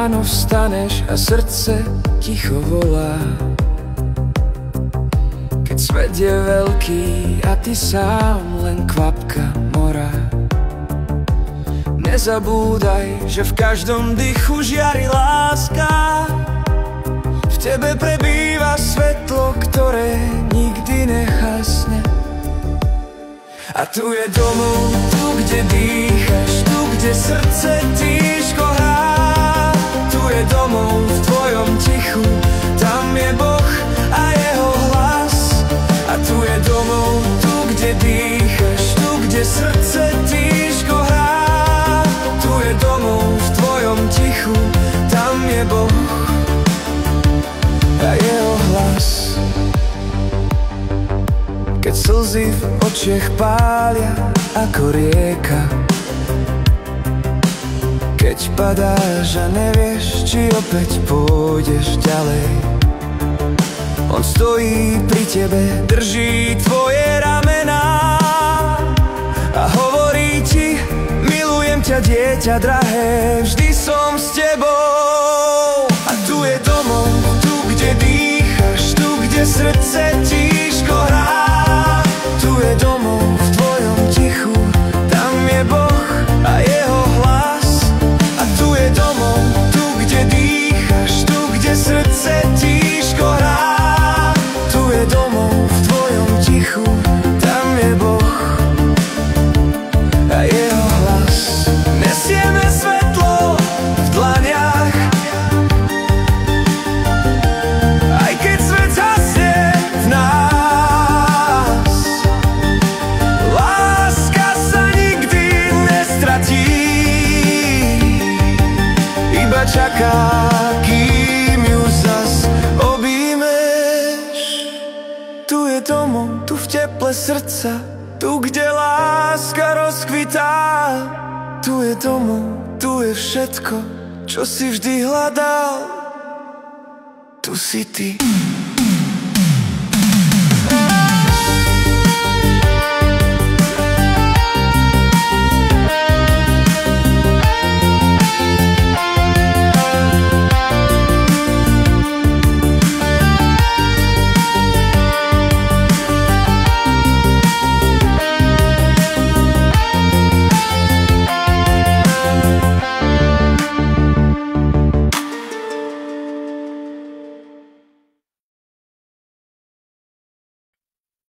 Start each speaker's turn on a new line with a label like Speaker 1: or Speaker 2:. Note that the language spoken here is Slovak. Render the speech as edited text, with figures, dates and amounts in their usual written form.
Speaker 1: Ráno vstaneš a srdce ticho volá, keď svet je veľký a ty sám len kvapka mora. Nezabúdaj, že v každom dychu žiari láska, v tebe prebýva svetlo, ktoré nikdy nechasne. A tu je domov, tu kde dýchaš, tu kde srdce tížko hrá. Tu je domov v tvojom tichu, tam je Boh a jeho hlas. A tu je domov, tu kde dýchaš, tu kde srdce tížko hrá. Tu je domov v tvojom tichu, tam je Boh a jeho hlas. Keď slzy v očiach pália ako rieka, keď padáš a nevieš, či opäť pôjdeš ďalej, on stojí pri tebe, drží tvoje ramená a hovorí ti: milujem ťa, dieťa drahé, vždy som s tebou. A tu je domov, tu kde dýchaš, tu kde srdce tížko hrá. Tu je domov v tvojom tichu, tam je Boh a jeho hlas. A tu je domov, tu kde dýchaš, tu kde srdce tížko hrá. Tu je domov v tvojom tichu, tam je Boh a jeho hlas. Nesieme svetlo v dlaniach, aj keď svet zhasne v nás. Iba čaká, kým ju zas objímeš. Tu je domov, tu v teple srdca, tu kde láska rozkvitá. Tu je domov, tu je všetko, čo si vždy hľadal. Tu si ty.